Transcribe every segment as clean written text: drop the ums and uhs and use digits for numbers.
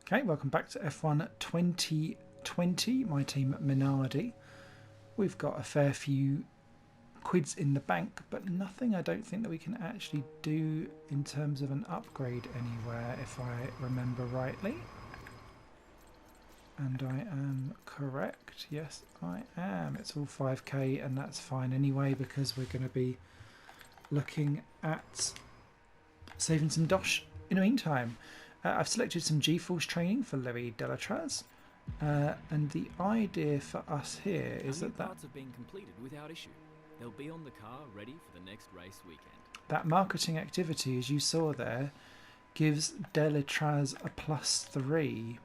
Okay, welcome back to F1 2020, my team Minardi. We've got a fair few quids in the bank, but nothing I don't think that we can actually do in terms of an upgrade anywhere, if I remember rightly. And I am correct. Yes, I am. It's all 5k, and that's fine anyway, because we're going to be looking at saving some dosh in the meantime. I've selected some G-Force training for Louis Delatraz, and the idea for us here is that parts have been completed without issue. They'll be on the car ready for the next race weekend. That marketing activity, as you saw there, gives Delatraz a +3,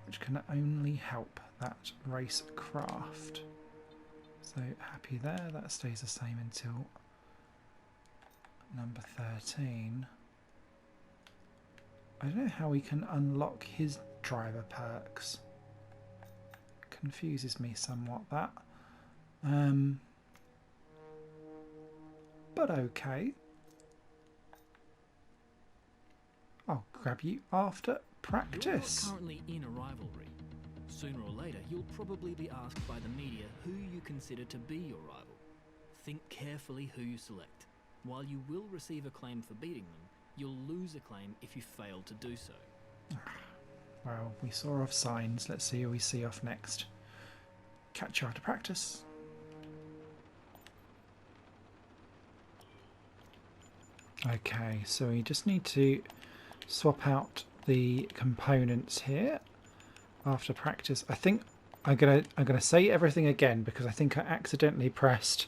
which can only help that race craft. So happy there. That stays the same until number 13. I don't know how we can unlock his driver perks. Confuses me somewhat, that. But okay. I'll grab you after practice. You're not currently in a rivalry. Sooner or later, you'll probably be asked by the media who you consider to be your rival. Think carefully who you select. While you will receive acclaim for beating them, you'll lose acclaim if you fail to do so. Well, we saw off signs. Let's see who we see off next. Catch you after practice. Okay, so we just need to swap out the components here after practice. I think I'm gonna say everything again because I think I accidentally pressed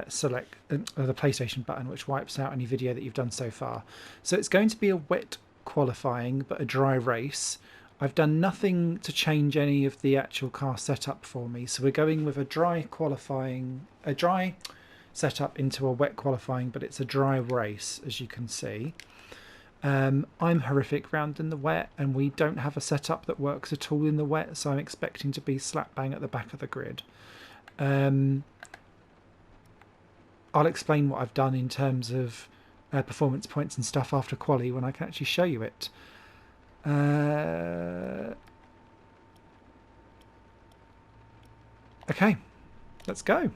select the PlayStation button, which wipes out any video that you've done so far. So it's going to be a wet qualifying but a dry race. I've done nothing to change any of the actual car setup for me, so we're going with a dry setup into a wet qualifying, but it's a dry race, as you can see. I'm horrific round in the wet, and we don't have a setup that works at all in the wet, so I'm expecting to be slap bang at the back of the grid. I'll explain what I've done in terms of performance points and stuff after quali when I can actually show you it. Okay, let's go.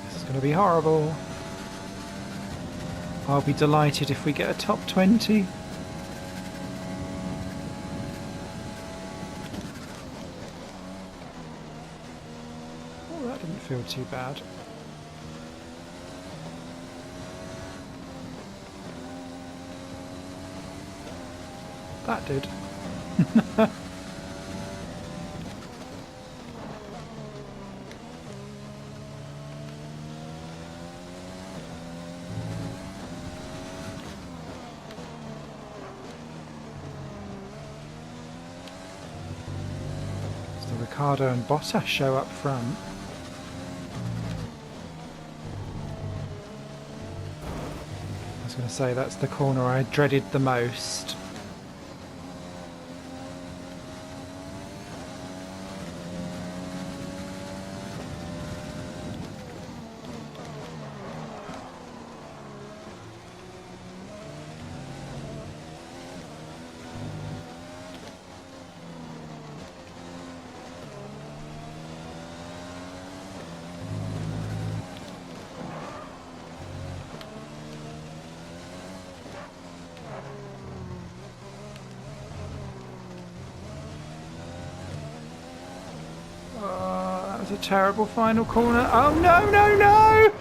This is going to be horrible. I'll be delighted if we get a top 20. Oh, that didn't feel too bad. That did. So Ricardo and Bottas show up front. I was going to say that's the corner I dreaded the most. That was a terrible final corner. Oh no, no, no!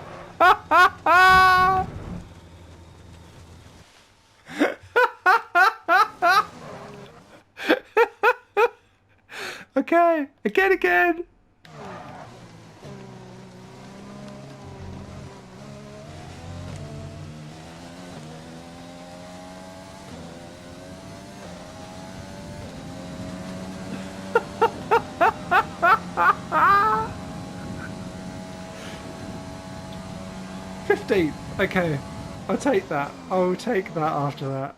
Okay, again. Okay, I'll take that. I'll take that after that.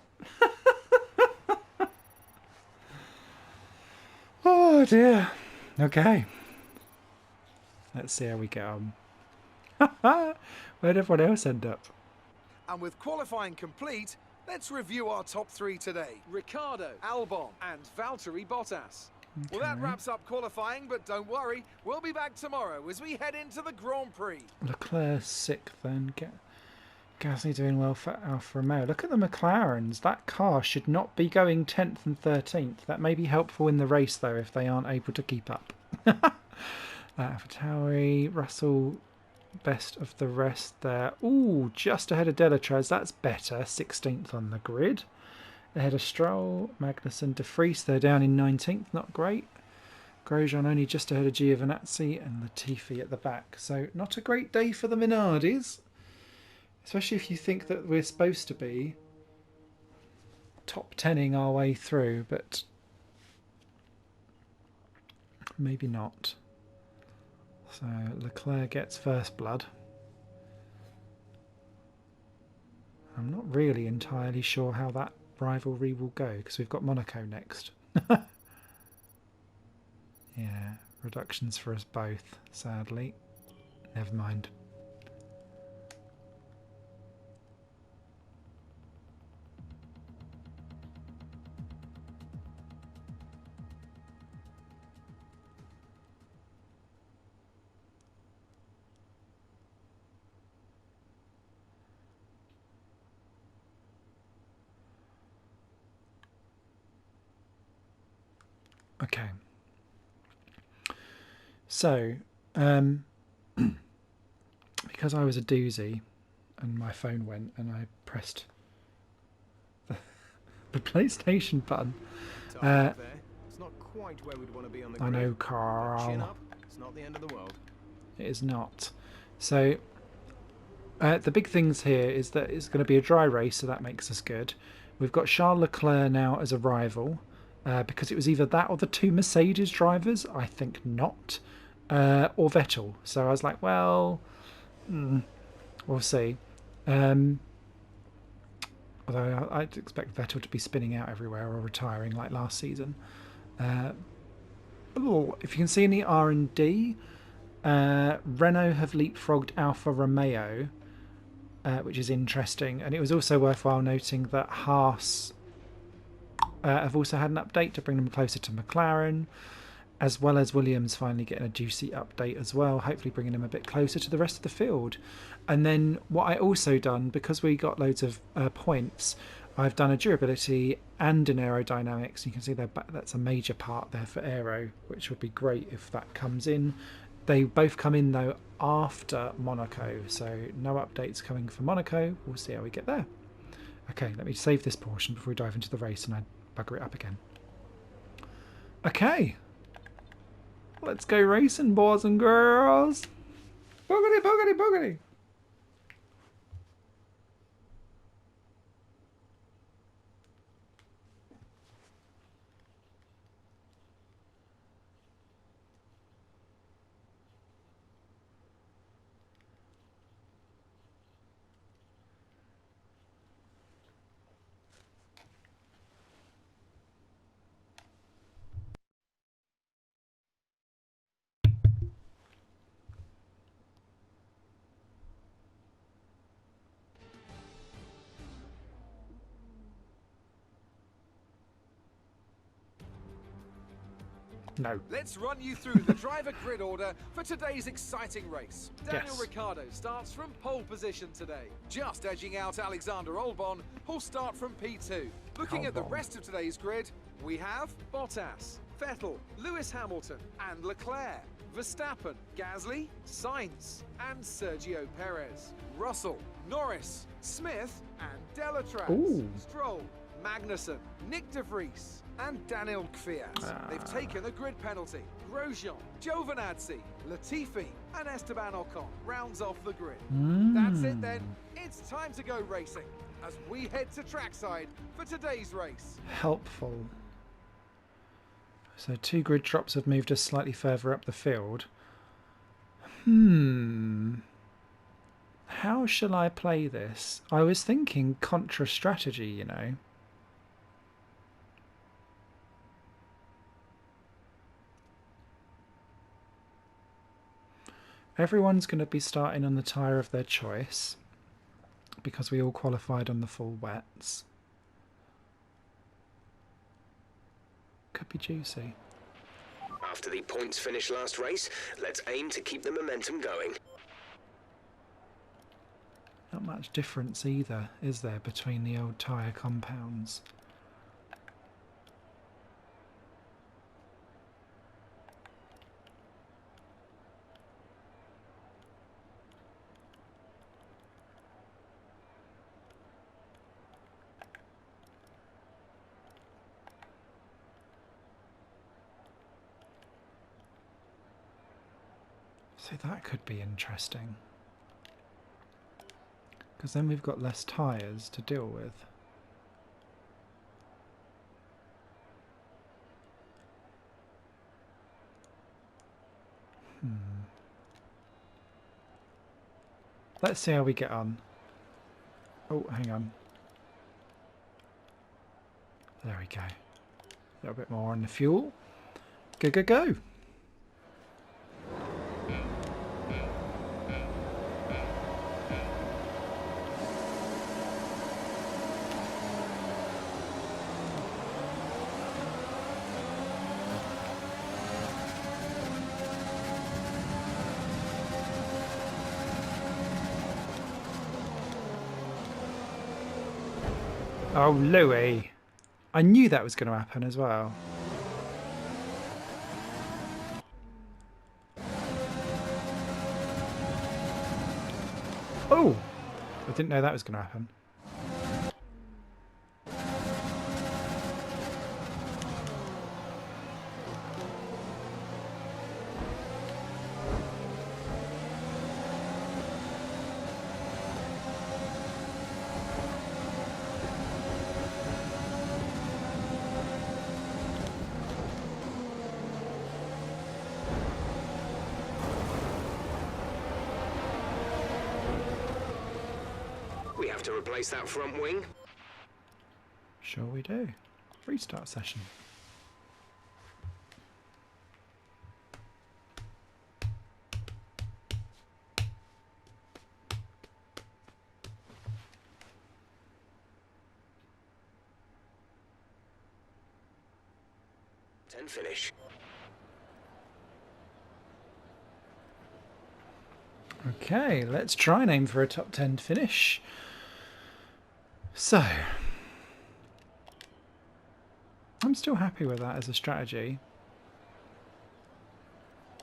Oh dear. Okay. Let's see how we get on. Where'd everyone else end up? And with qualifying complete, let's review our top 3 today. Ricciardo, Albon and Valtteri Bottas. Well, that wraps up qualifying, but don't worry, we'll be back tomorrow as we head into the Grand Prix. Leclerc's 6th then. Gasly doing well for Alfa Romeo. Look at the McLarens. That car should not be going 10th and 13th. That may be helpful in the race, though, if they aren't able to keep up. AlphaTauri, Russell, best of the rest there. Ooh, just ahead of Delatrez. That's better. 16th on the grid. Ahead of Stroll, Magnussen, De Vries. They're down in 19th. Not great. Grosjean only just ahead of Giovinazzi and Latifi at the back. So not a great day for the Minardis. Especially if you think that we're supposed to be top 10ing our way through, but maybe not. So Leclerc gets first blood. I'm not really entirely sure how that rivalry will go because we've got Monaco next. Yeah, reductions for us both, sadly. Never mind. Okay. So, because I was a doozy and my phone went and I pressed the PlayStation button. It's not quite where we'd want to be on the I grid. know, Chin Carl. up, it's not the end of the world. It is not. So, the big things here is that it's going to be a dry race, so that makes us good. We've got Charles Leclerc now as a rival. Because it was either that or the 2 Mercedes drivers. I think not. Or Vettel. So I was like, well, we'll see. Although I'd expect Vettel to be spinning out everywhere or retiring like last season. If you can see in the R&D, Renault have leapfrogged Alfa Romeo, which is interesting. And it was also worthwhile noting that Haas have also had an update to bring them closer to McLaren, as well as Williams finally getting a juicy update as well, hopefully bringing them a bit closer to the rest of the field. And then what I also done, because we got loads of points, I've done a durability and an aerodynamics. You can see that's a major part there for aero, which would be great if that comes in. They both come in though after Monaco, so no updates coming for Monaco. We'll see how we get there. Okay, let me save this portion before we dive into the race and I bugger it up again. Okay. Let's go racing, boys and girls. Boogity, boogity, boogity. No. Let's run you through the driver grid order for today's exciting race. Daniel Yes. Ricciardo starts from pole position today, just edging out Alexander Albon, who'll start from P2. Looking at the Albon. rest of today's grid, we have Bottas, Vettel, Lewis Hamilton and Leclerc, Verstappen, Gasly, Sainz and Sergio Perez, Russell, Norris, Smith and Delatrez, Ooh. Stroll, Magnussen, Nick De Vries and Daniel Kvyat. They've taken a grid penalty. Grosjean, Giovinazzi, Latifi and Esteban Ocon rounds off the grid. That's it then. It's time to go racing as we head to trackside for today's race. Helpful. So 2 grid drops have moved us slightly further up the field. How shall I play this? I was thinking contra strategy, you know. Everyone's going to be starting on the tyre of their choice. because we all qualified on the full wets. Could be juicy. After the points finish last race, let's aim to keep the momentum going. Not much difference either, is there, between the old tyre compounds? So that could be interesting. Because then we've got less tyres to deal with. Let's see how we get on. Oh, hang on. There we go. A little bit more on the fuel. Go, go, go! Oh, Louis. I knew that was going to happen as well. Oh! I didn't know that was going to happen. We have to replace that front wing. Sure we do. Restart session. Finish. Okay, let's try and aim for a top 10 finish. So, I'm still happy with that as a strategy.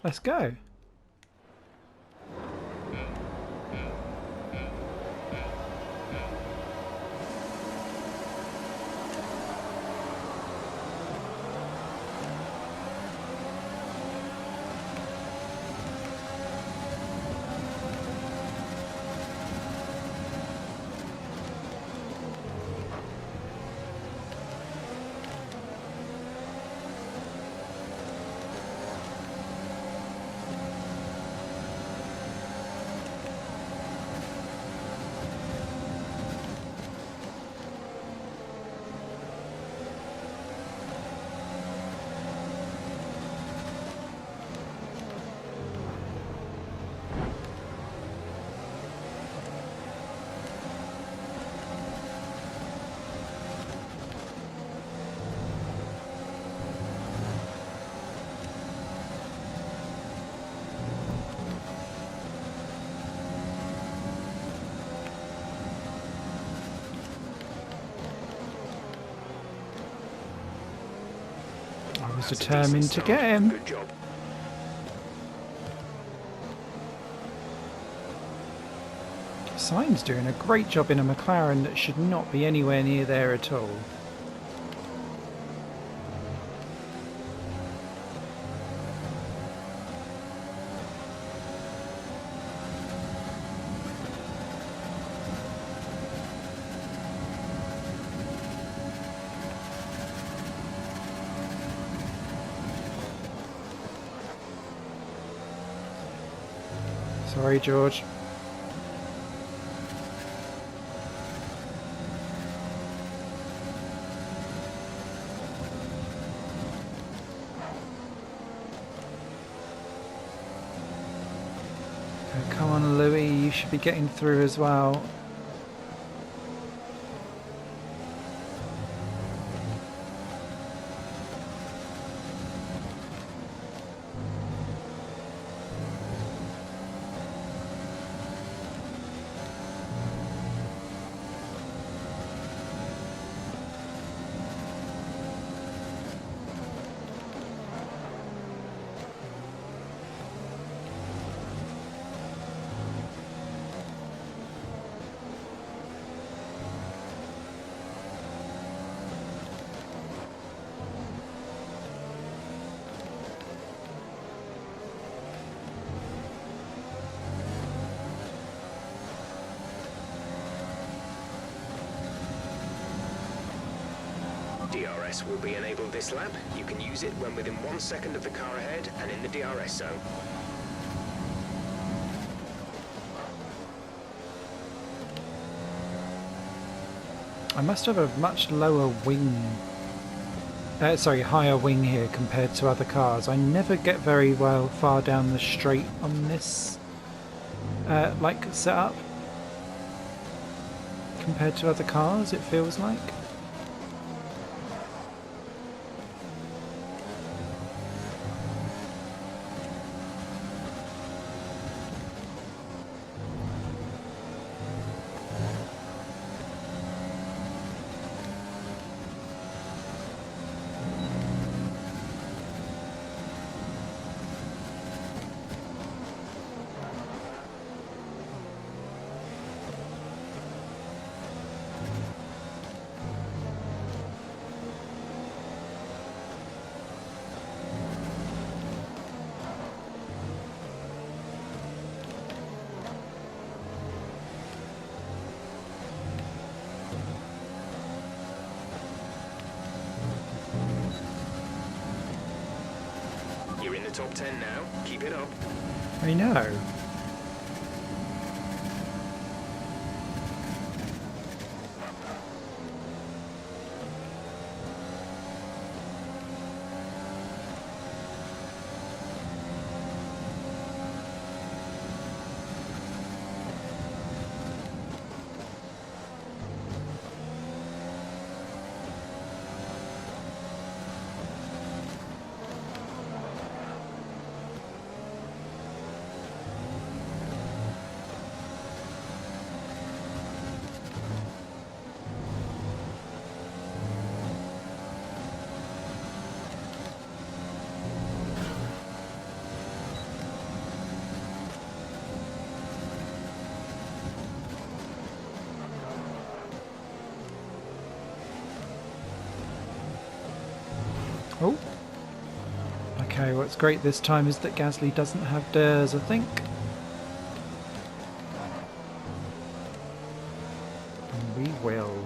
Let's go. I was determined to get him. Good job. Sainz doing a great job in a McLaren that should not be anywhere near there at all. Sorry, George. Oh, come on, Louis, you should be getting through as well. DRS will be enabled this lap. You can use it when within 1 second of the car ahead and in the DRS zone. I must have a much lower wing, higher wing here compared to other cars. I never get very well far down the straight on this setup compared to other cars, it feels like. You're in the top 10 now. Keep it up. I know. Oh. Okay, what's great this time is that Gasly doesn't have dares, I think. And we will.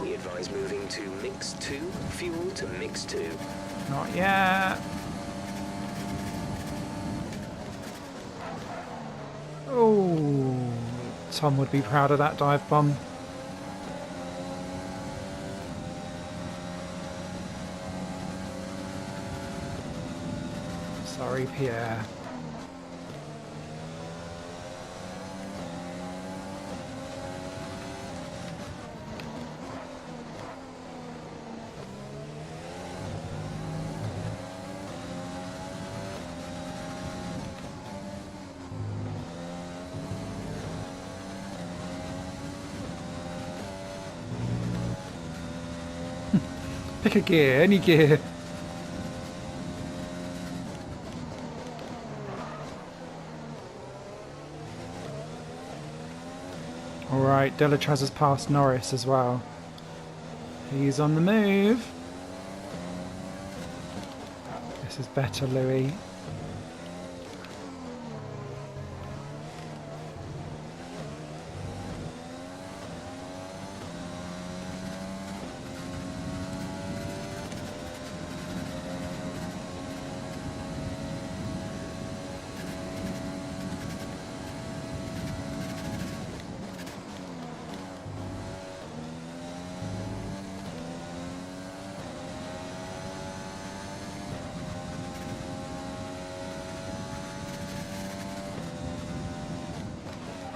We advise moving to mix 2, fuel to mix 2. Not yet. Oh, Tom would be proud of that dive bomb. Sorry, Pierre. Pick a gear, any gear. Alright, Delatraz has passed Norris as well. He's on the move. This is better, Louis.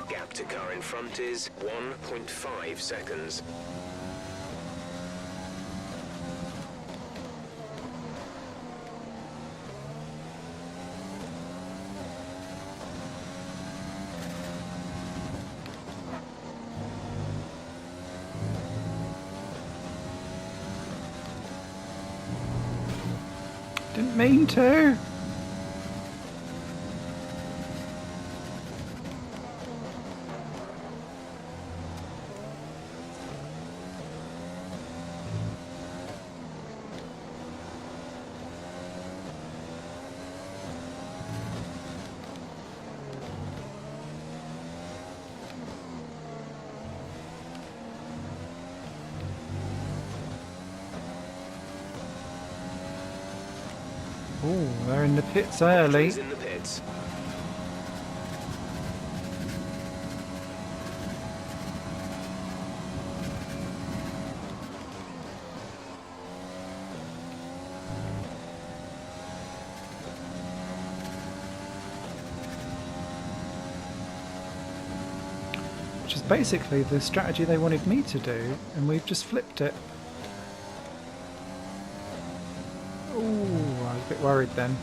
Gap to car in front is 1.5 seconds. Didn't mean to. Oh, they're in the pits early. Entries in the pits. Which is basically the strategy they wanted me to do, and we've just flipped it. Oh, I was a bit worried then.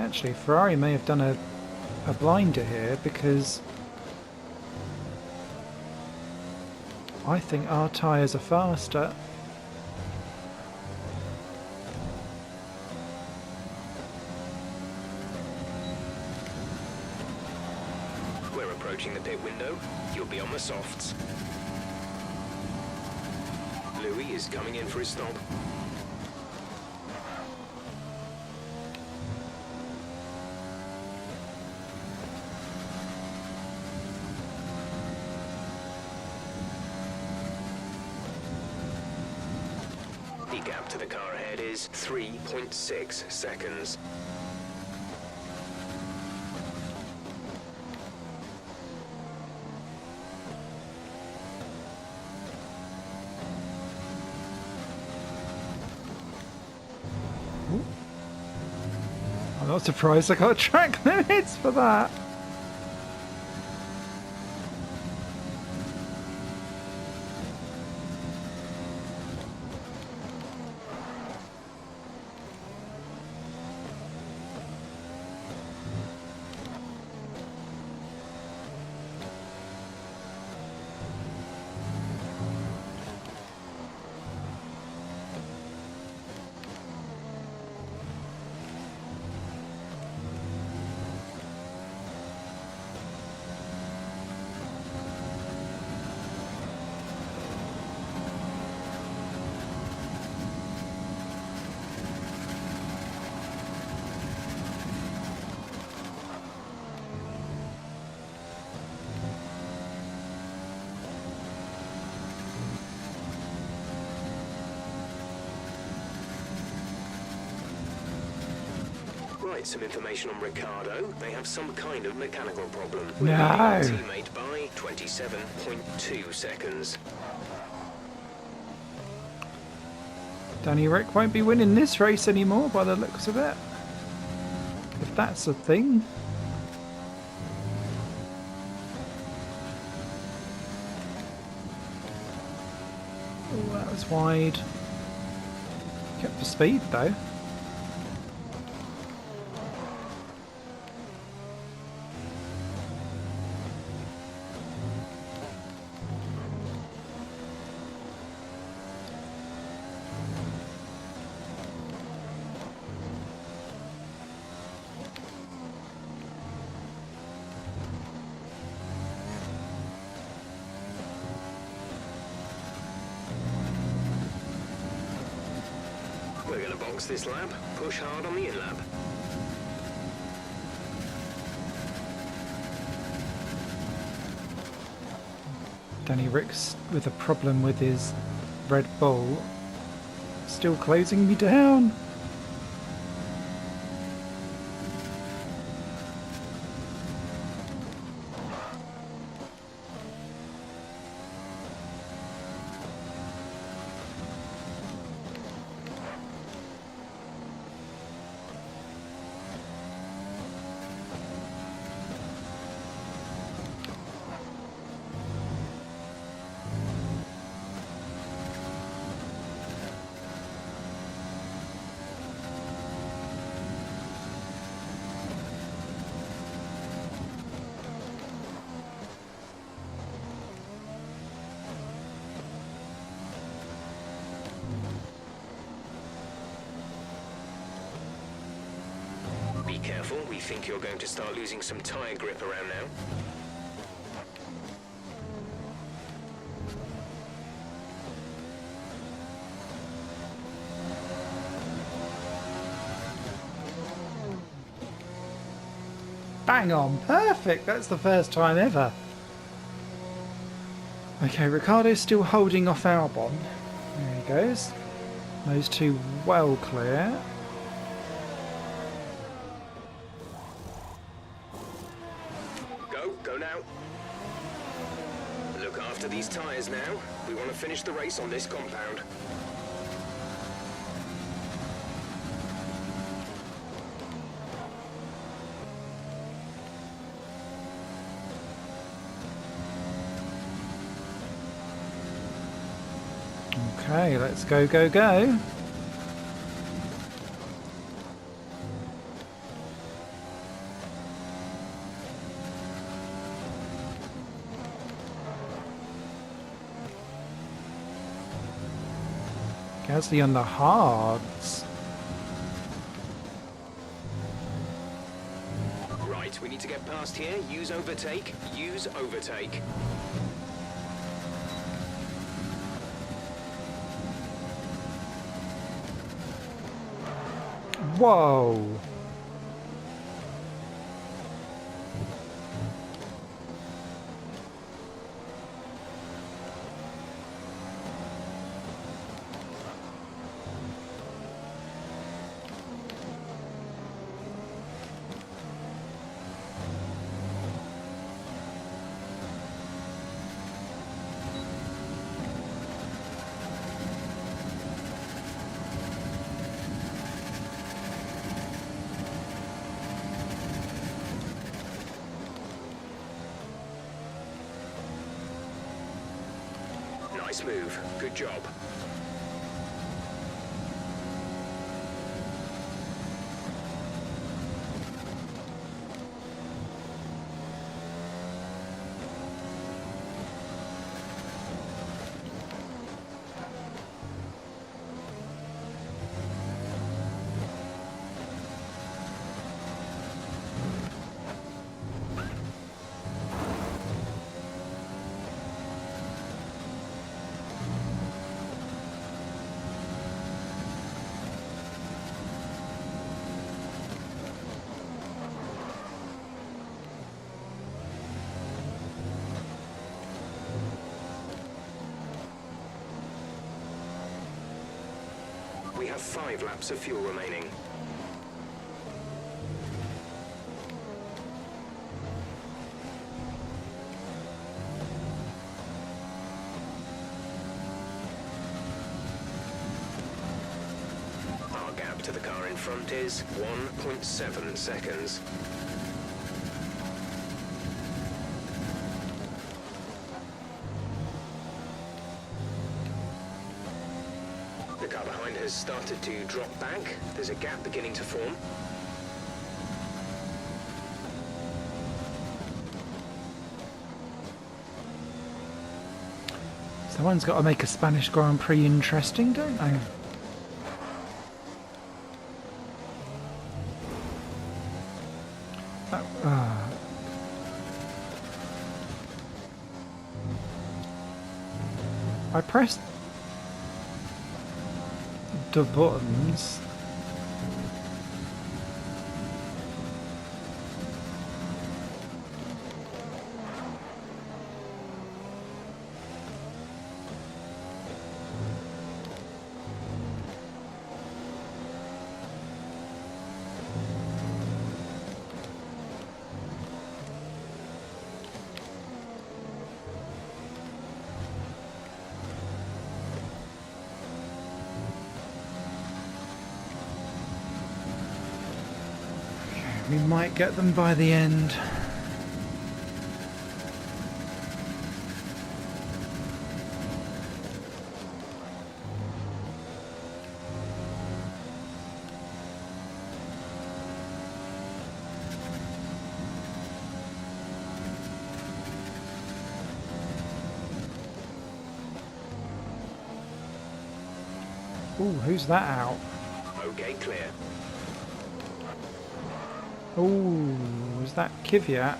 Actually, Ferrari may have done a blinder here because I think our tyres are faster. We're approaching the pit window. You'll be on the softs. Louis is coming in for his stop. The gap to the car ahead is 3.6 seconds. I'm not surprised I got track limits for that. Right, some information on Ricardo. They have some kind of mechanical problem. No. Teammate by 27.2 seconds. Danny Rick won't be winning this race anymore by the looks of it. If that's a thing. Oh, that was wide. Kept the speed though. We're going to box this lap, push hard on the in-lap. Danny Rick's with a problem with his Red Bull. Still closing me down. careful. We think you're going to start losing some tyre grip around now. Bang on, perfect. That's the first time ever. Okay, Ricardo's still holding off Albon. There he goes. Those two well clear. Go now. Look after these tyres now. We want to finish the race on this compound. Okay, let's go, go, go. Gasly on the hards. Right, we need to get past here. Use overtake. Use overtake. Whoa. Nice move. Good job. We have 5 laps of fuel remaining. Our gap to the car in front is 1.7 seconds. The car behind has started to drop back. There's a gap beginning to form. Someone's got to make a Spanish Grand Prix interesting, don't they? I pressed the buttons. We might get them by the end. Ooh, who's that out? Okay, clear. Oh, was that Kvyat?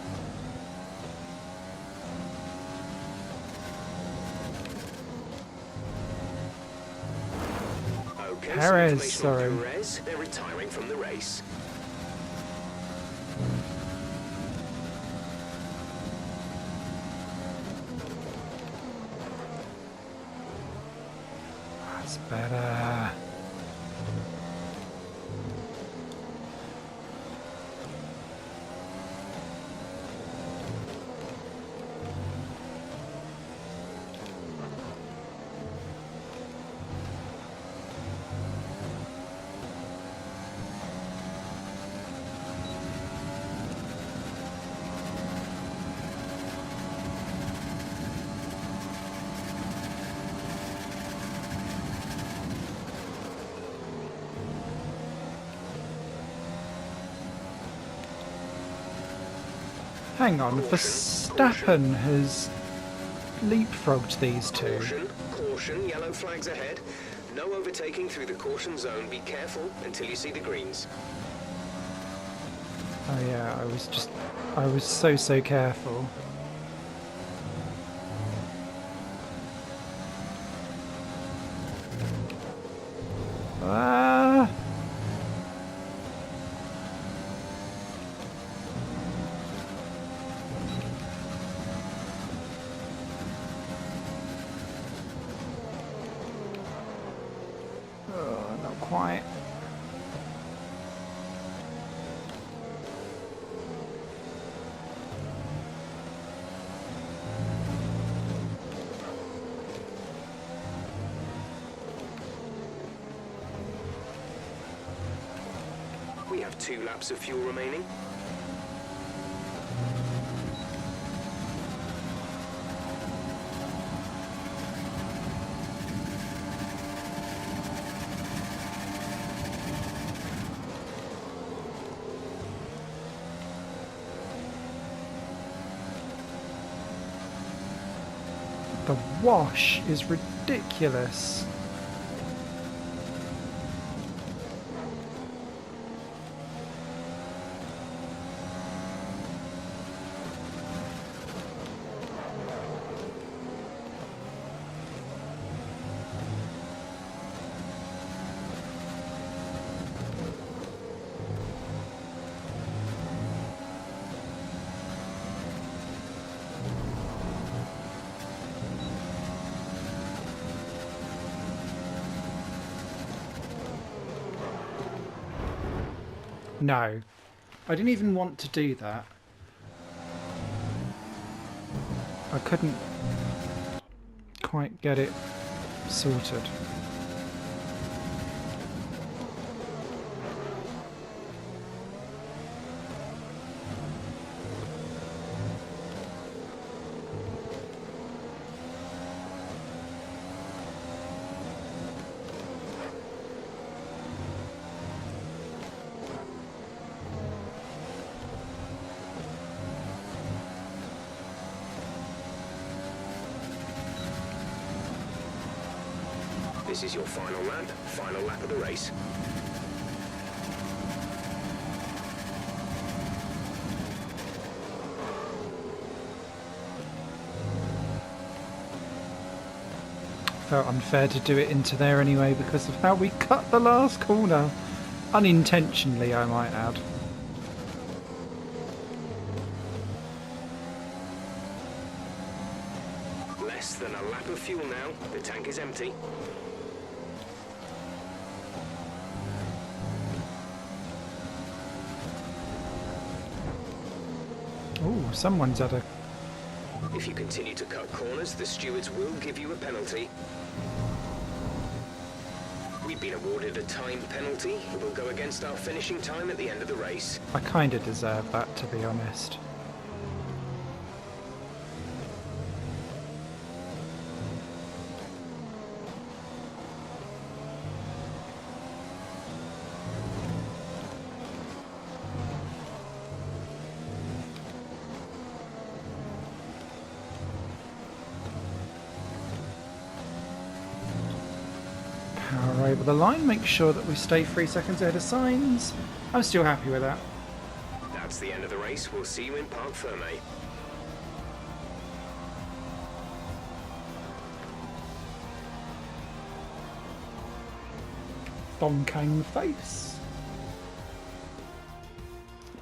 Okay, Perez, some sorry. information on Perez. They're retiring from the race. That's better. Hang on, Verstappen has leapfrogged these two. Caution, caution, yellow flags ahead. No overtaking through the caution zone. Be careful until you see the greens. Oh yeah, I was so careful. Ah! Oh, not quite. We have 2 laps of fuel remaining. The wash is ridiculous. No, I didn't even want to do that. I couldn't quite get it sorted. This is your final lap of the race. Felt unfair to do it into there anyway because of how we cut the last corner. Unintentionally, I might add. Less than a lap of fuel now. The tank is empty. Oh, someone's had a... If you continue to cut corners, the stewards will give you a penalty. We've been awarded a time penalty. It will go against our finishing time at the end of the race. I kind of deserve that, to be honest. Power over the line, make sure that we stay 3 seconds ahead of signs. I'm still happy with that. That's the end of the race. We'll see you in Parc Fermé. Donkang face.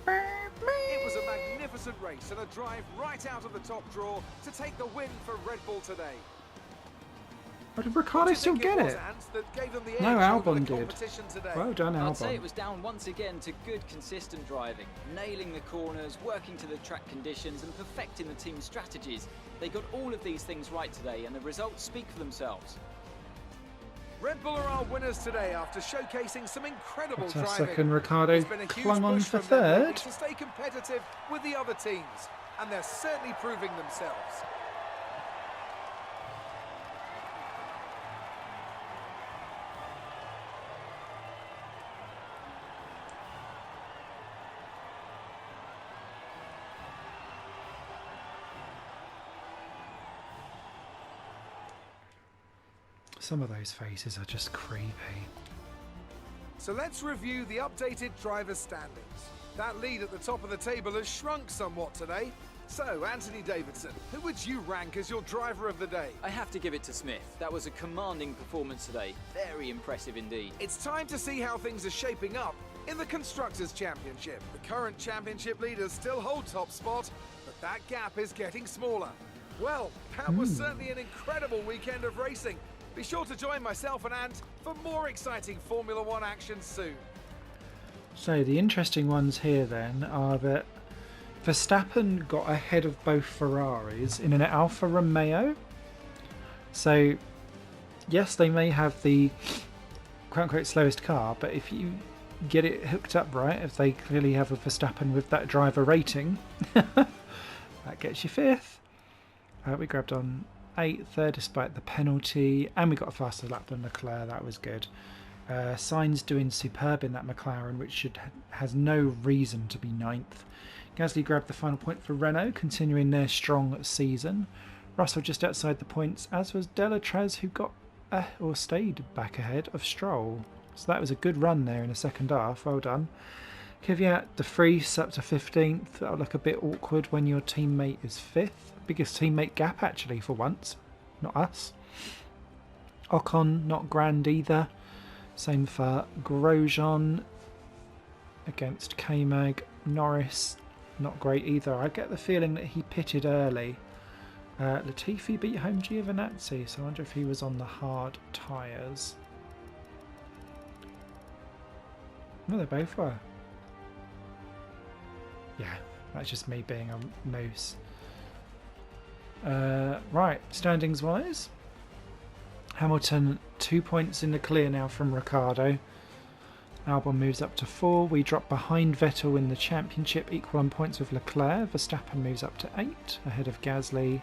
It was a magnificent race and a drive right out of the top draw to take the win for Red Bull today. But did Ricciardo still get it? No, Albon did. Well done, I'd say it Albon. was down once again to good, consistent driving, nailing the corners, working to the track conditions, and perfecting the team's strategies. They got all of these things right today, and the results speak for themselves. Red Bull are our winners today after showcasing some incredible What's our driving. second? Ricciardo It's been a huge clung on push for from them third. to stay competitive with the other teams, and they're certainly proving themselves. Some of those faces are just creepy. So let's review the updated drivers' standings. That lead at the top of the table has shrunk somewhat today. So, Anthony Davidson, who would you rank as your driver of the day? I have to give it to Smith. That was a commanding performance today. Very impressive indeed. It's time to see how things are shaping up in the Constructors' Championship. The current championship leaders still hold top spot, but that gap is getting smaller. Well, that was certainly an incredible weekend of racing. Be sure to join myself and Ant for more exciting Formula One action soon. So the interesting ones here then are that Verstappen got ahead of both Ferraris in an Alfa Romeo. So yes, they may have the quote-unquote slowest car, but if you get it hooked up right, if they clearly have a Verstappen with that driver rating, that gets you fifth. We grabbed on 8th there despite the penalty, and we got a faster lap than Leclerc. That was good. Sainz doing superb in that McLaren, which has no reason to be 9th. Gasly grabbed the final point for Renault, continuing their strong season. Russell just outside the points, as was Delatrez, who got or stayed back ahead of Stroll. So that was a good run there in the second half. Well done. Kvyat, De Vries up to 15th. That'll look a bit awkward when your teammate is 5th. Biggest teammate gap actually for once, not us. Ocon not grand either. Same for Grosjean against K-Mag. Norris not great either. I get the feeling that he pitted early. Latifi beat home Giovinazzi, so I wonder if he was on the hard tyres. No, they both were. Yeah, that's just me being a moose. Right, standings wise, Hamilton 2 points in the clear now from Ricciardo. Albon moves up to 4. We drop behind Vettel in the championship, equal on points with Leclerc. Verstappen moves up to 8, ahead of Gasly.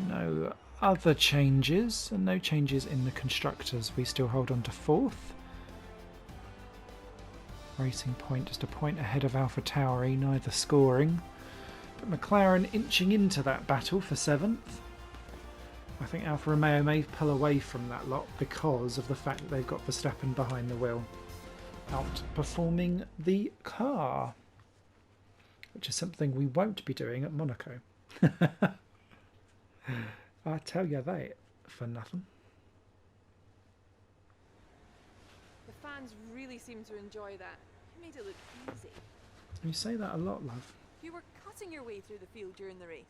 No other changes, and no changes in the constructors. We still hold on to 4th. Racing Point just a point ahead of AlphaTauri, neither scoring. But McLaren inching into that battle for 7th. I think Alfa Romeo may pull away from that lot because of the fact that they've got Verstappen behind the wheel, outperforming the car, which is something we won't be doing at Monaco. I tell you that for nothing. The fans really seem to enjoy that. It made it look easy. You say that a lot, love. You were cutting your way through the field during the race.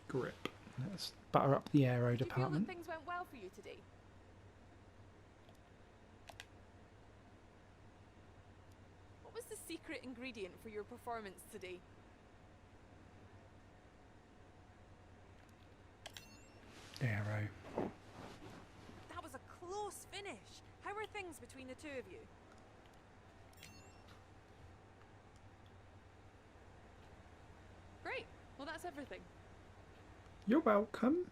Grip. Let's butter up the aero Do you feel that department. things went well for you today? What was the secret ingredient for your performance today? Aero. That was a close finish. How are things between the two of you? Great. Well, that's everything. You're welcome.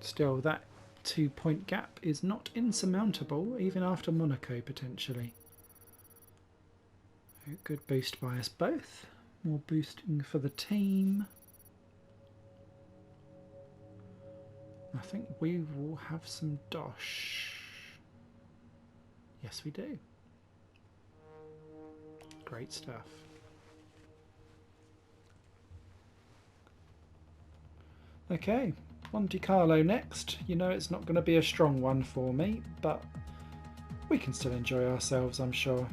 Still, that 2-point gap is not insurmountable, even after Monaco potentially. A good boost by us both. More boosting for the team. I think we will have some dosh. Yes, we do. Great stuff. Okay, Monte Carlo next. You know it's not going to be a strong one for me, but we can still enjoy ourselves, I'm sure.